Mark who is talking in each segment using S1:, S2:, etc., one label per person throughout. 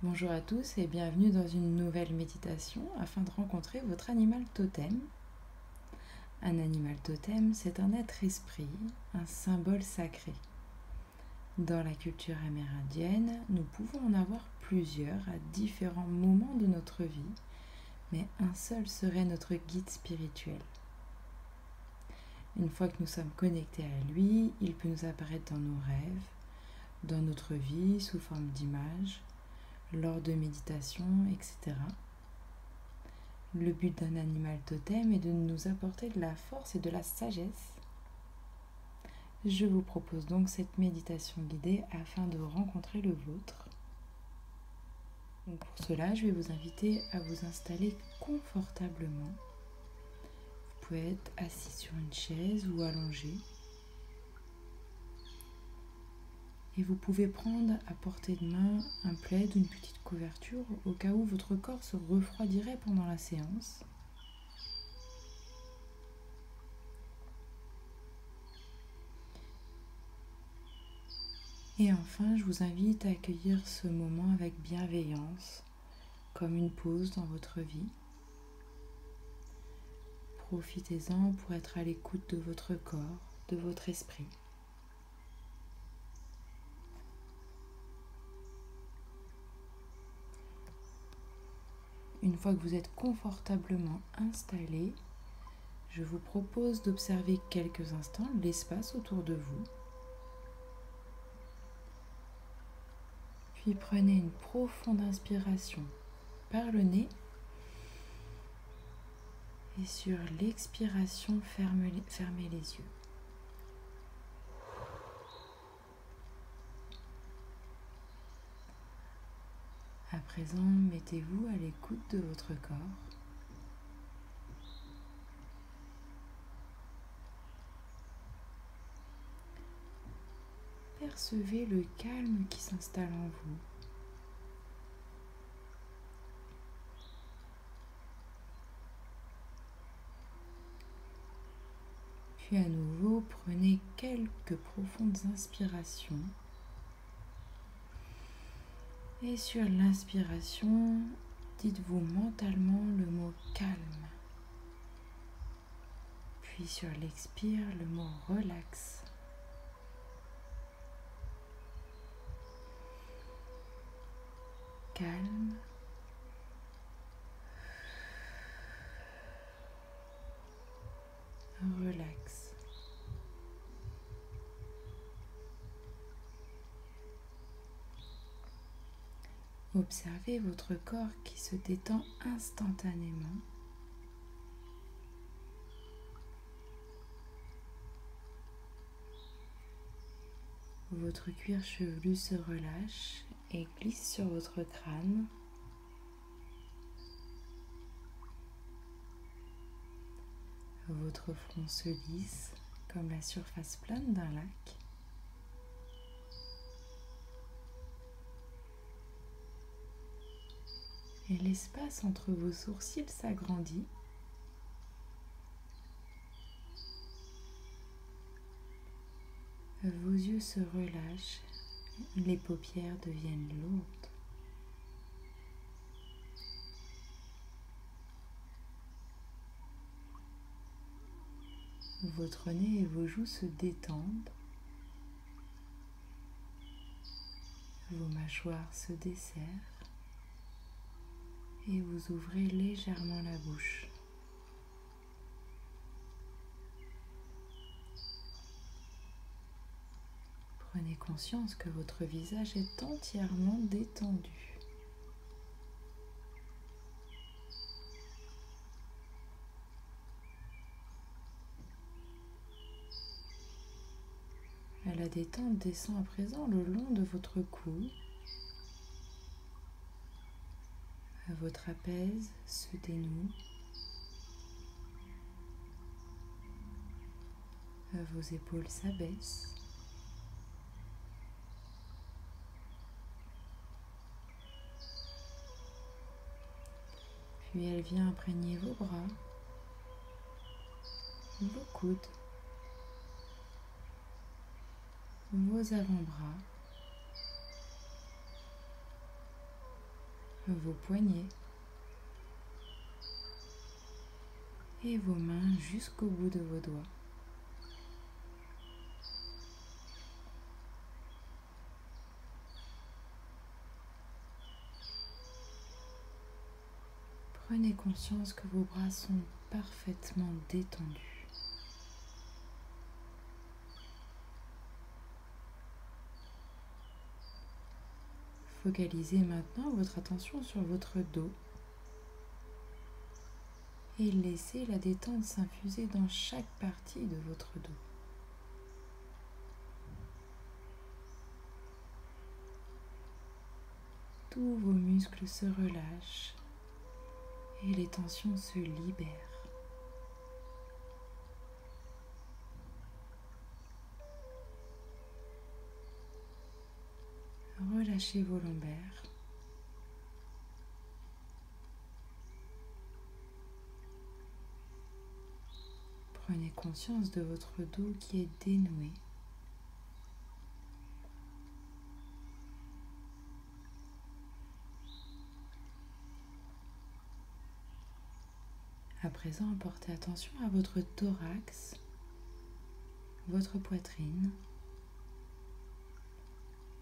S1: Bonjour à tous et bienvenue dans une nouvelle méditation afin de rencontrer votre animal totem. Un animal totem, c'est un être esprit, un symbole sacré. Dans la culture amérindienne, nous pouvons en avoir plusieurs à différents moments de notre vie, mais un seul serait notre guide spirituel. Une fois que nous sommes connectés à lui, il peut nous apparaître dans nos rêves, dans notre vie sous forme d'images, lors de méditations, etc. Le but d'un animal totem est de nous apporter de la force et de la sagesse. Je vous propose donc cette méditation guidée afin de rencontrer le vôtre. Donc pour cela, je vais vous inviter à vous installer confortablement. Vous pouvez être assis sur une chaise ou allongé. Et vous pouvez prendre à portée de main un plaid ou une petite couverture au cas où votre corps se refroidirait pendant la séance. Et enfin, je vous invite à accueillir ce moment avec bienveillance, comme une pause dans votre vie. Profitez-en pour être à l'écoute de votre corps, de votre esprit. Une fois que vous êtes confortablement installé, je vous propose d'observer quelques instants l'espace autour de vous. Puis prenez une profonde inspiration par le nez et sur l'expiration, fermez les yeux. À présent, mettez-vous à l'écoute de votre corps. Percevez le calme qui s'installe en vous. Puis à nouveau, prenez quelques profondes inspirations. Et sur l'inspiration, dites-vous mentalement le mot calme. Puis sur l'expire, le mot relax. Calme. Relax. Observez votre corps qui se détend instantanément. Votre cuir chevelu se relâche et glisse sur votre crâne. Votre front se lisse comme la surface plane d'un lac. Et l'espace entre vos sourcils s'agrandit. Vos yeux se relâchent, les paupières deviennent lourdes. Votre nez et vos joues se détendent. Vos mâchoires se desserrent et vous ouvrez légèrement la bouche. Prenez conscience que votre visage est entièrement détendu. La détente descend à présent le long de votre cou. Votre trapèze se dénoue. Vos épaules s'abaissent. Puis elle vient imprégner vos bras, vos coudes, vos avant-bras, vos poignets et vos mains jusqu'au bout de vos doigts. Prenez conscience que vos bras sont parfaitement détendus. Focalisez maintenant votre attention sur votre dos et laissez la détente s'infuser dans chaque partie de votre dos. Tous vos muscles se relâchent et les tensions se libèrent. Relâchez vos lombaires. Prenez conscience de votre dos qui est dénoué. À présent, portez attention à votre thorax, votre poitrine.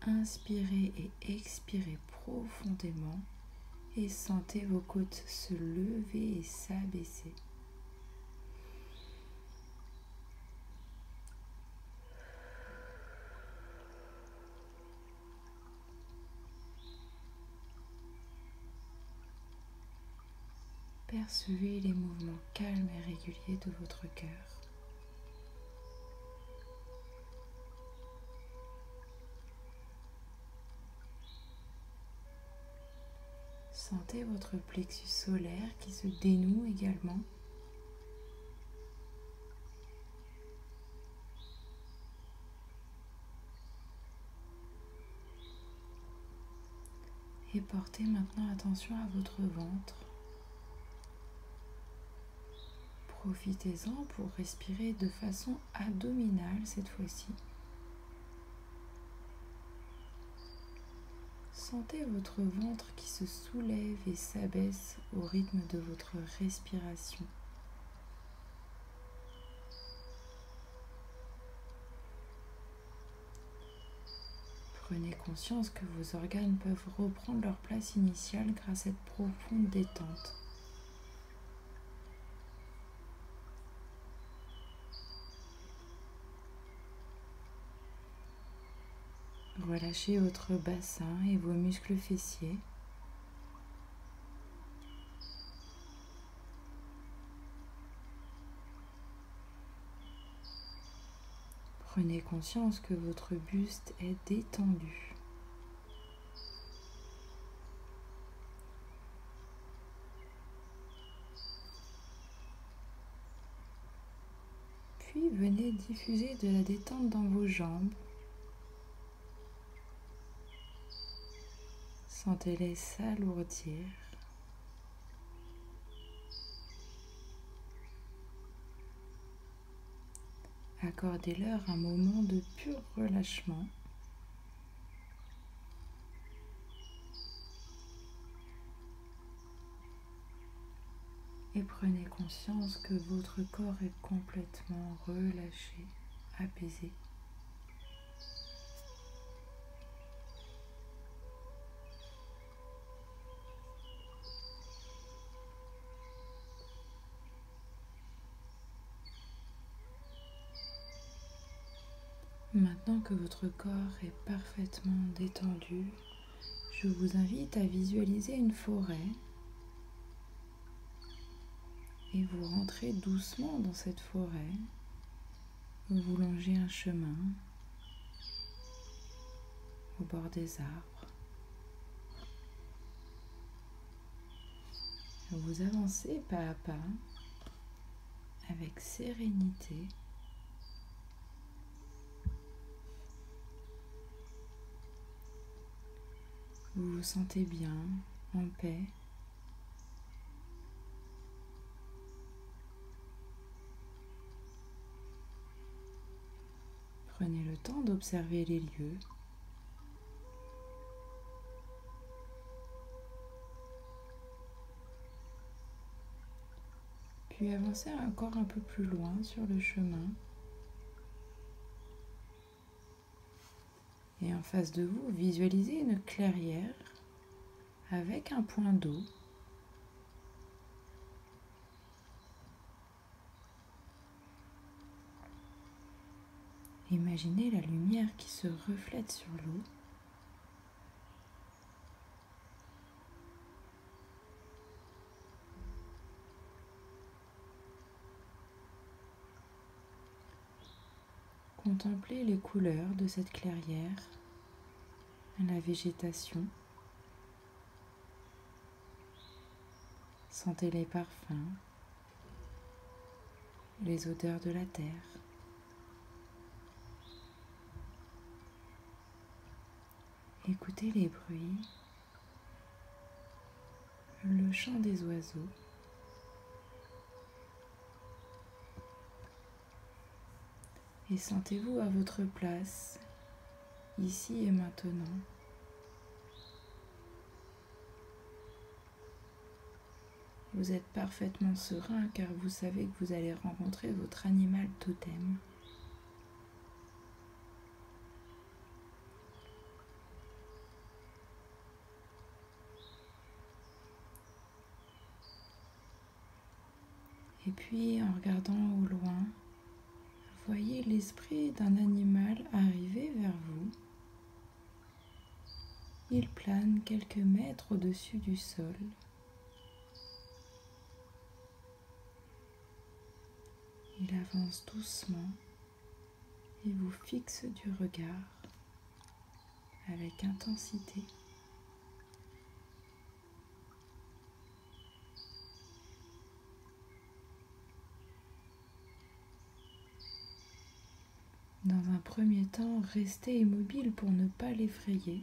S1: Inspirez et expirez profondément et sentez vos côtes se lever et s'abaisser. Percevez les mouvements calmes et réguliers de votre cœur. Sentez votre plexus solaire qui se dénoue également. Et portez maintenant attention à votre ventre. Profitez-en pour respirer de façon abdominale cette fois-ci. Sentez votre ventre qui se soulève et s'abaisse au rythme de votre respiration. Prenez conscience que vos organes peuvent reprendre leur place initiale grâce à cette profonde détente. Relâchez votre bassin et vos muscles fessiers. Prenez conscience que votre buste est détendu. Puis venez diffuser de la détente dans vos jambes. Sentez-les s'alourdir. Accordez-leur un moment de pur relâchement. Et prenez conscience que votre corps est complètement relâché, apaisé. Maintenant que votre corps est parfaitement détendu, je vous invite à visualiser une forêt et vous rentrez doucement dans cette forêt. Vous longez un chemin au bord des arbres. Vous avancez pas à pas avec sérénité. Vous vous sentez bien, en paix. Prenez le temps d'observer les lieux. Puis avancez encore un peu plus loin sur le chemin. Et en face de vous, visualisez une clairière avec un point d'eau. Imaginez la lumière qui se reflète sur l'eau. Contemplez les couleurs de cette clairière, la végétation. Sentez les parfums, les odeurs de la terre. Écoutez les bruits, le chant des oiseaux. Et sentez-vous à votre place, ici et maintenant. Vous êtes parfaitement serein car vous savez que vous allez rencontrer votre animal totem. Et puis en regardant au loin, voyez l'esprit d'un animal arriver vers vous. Il plane quelques mètres au-dessus du sol. Il avance doucement et vous fixe du regard avec intensité. Dans un premier temps, restez immobile pour ne pas l'effrayer.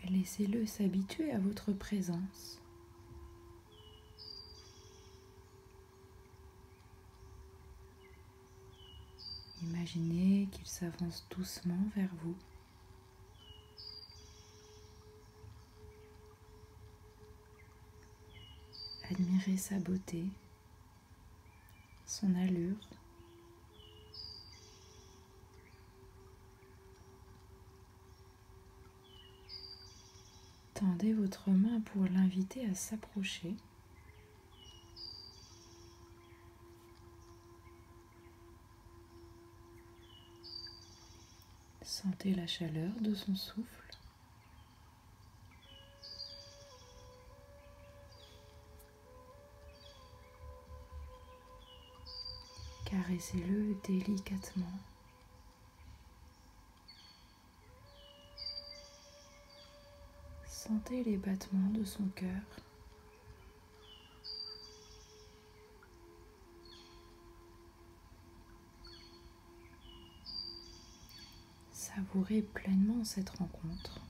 S1: Et laissez-le s'habituer à votre présence. Imaginez qu'il s'avance doucement vers vous. Admirez sa beauté, son allure. Tendez votre main pour l'inviter à s'approcher. Sentez la chaleur de son souffle. Caressez-le délicatement. Sentez les battements de son cœur. Savourez pleinement cette rencontre.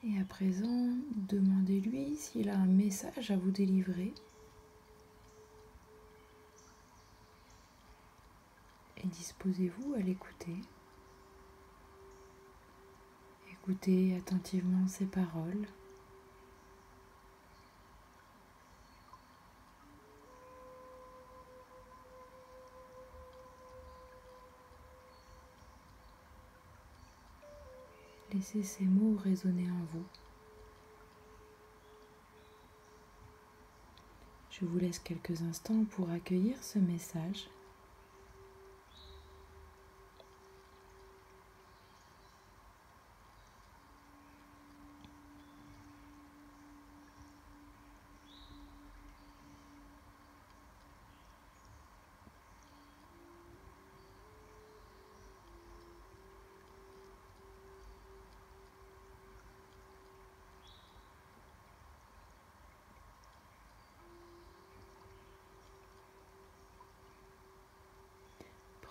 S1: Et à présent, demandez-lui s'il a un message à vous délivrer. Et disposez-vous à l'écouter. Écoutez attentivement ses paroles. Laissez ces mots résonner en vous. Je vous laisse quelques instants pour accueillir ce message.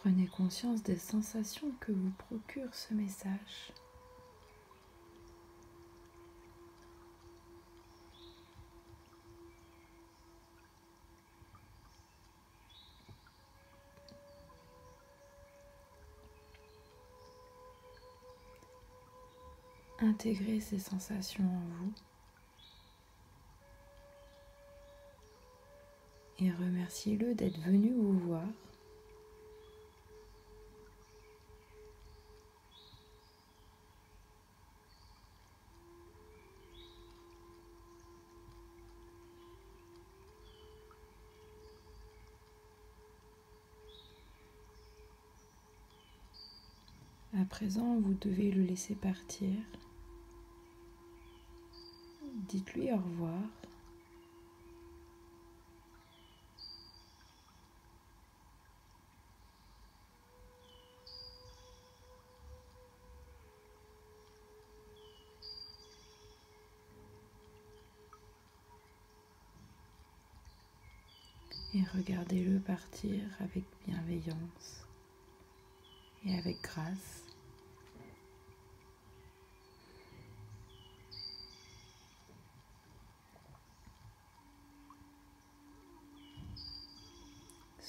S1: Prenez conscience des sensations que vous procure ce message. Intégrez ces sensations en vous et remerciez-le d'être venu vous voir. À présent, vous devez le laisser partir. Dites-lui au revoir. Et regardez-le partir avec bienveillance et avec grâce.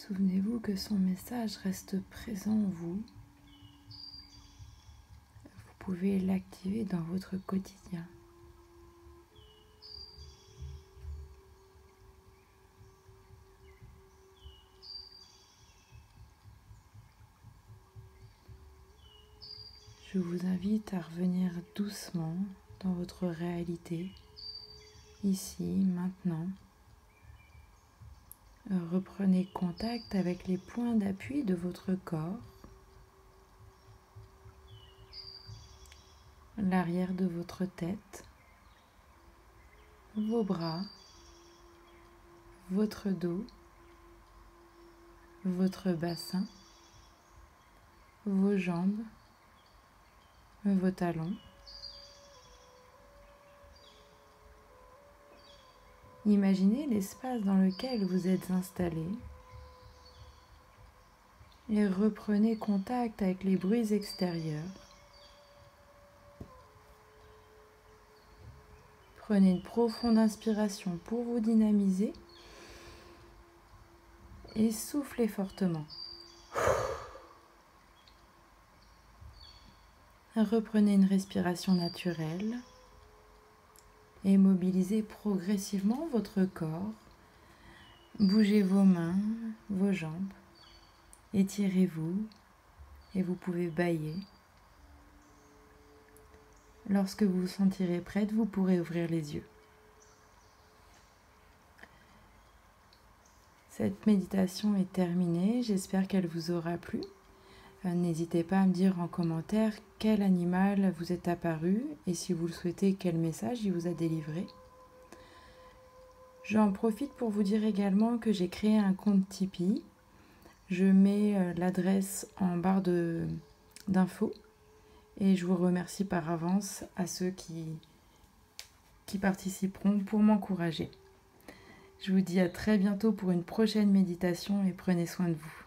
S1: Souvenez-vous que son message reste présent en vous. Vous pouvez l'activer dans votre quotidien. Je vous invite à revenir doucement dans votre réalité, ici, maintenant. Reprenez contact avec les points d'appui de votre corps, l'arrière de votre tête, vos bras, votre dos, votre bassin, vos jambes, vos talons. Imaginez l'espace dans lequel vous êtes installé et reprenez contact avec les bruits extérieurs. Prenez une profonde inspiration pour vous dynamiser et soufflez fortement. Reprenez une respiration naturelle et mobilisez progressivement votre corps. Bougez vos mains, vos jambes, étirez-vous et vous pouvez bâiller. Lorsque vous vous sentirez prête, vous pourrez ouvrir les yeux. Cette méditation est terminée, j'espère qu'elle vous aura plu. N'hésitez pas à me dire en commentaire quel animal vous est apparu et si vous le souhaitez, quel message il vous a délivré. J'en profite pour vous dire également que j'ai créé un compte Tipeee. Je mets l'adresse en barre d'infos et je vous remercie par avance à ceux qui participeront pour m'encourager. Je vous dis à très bientôt pour une prochaine méditation et prenez soin de vous.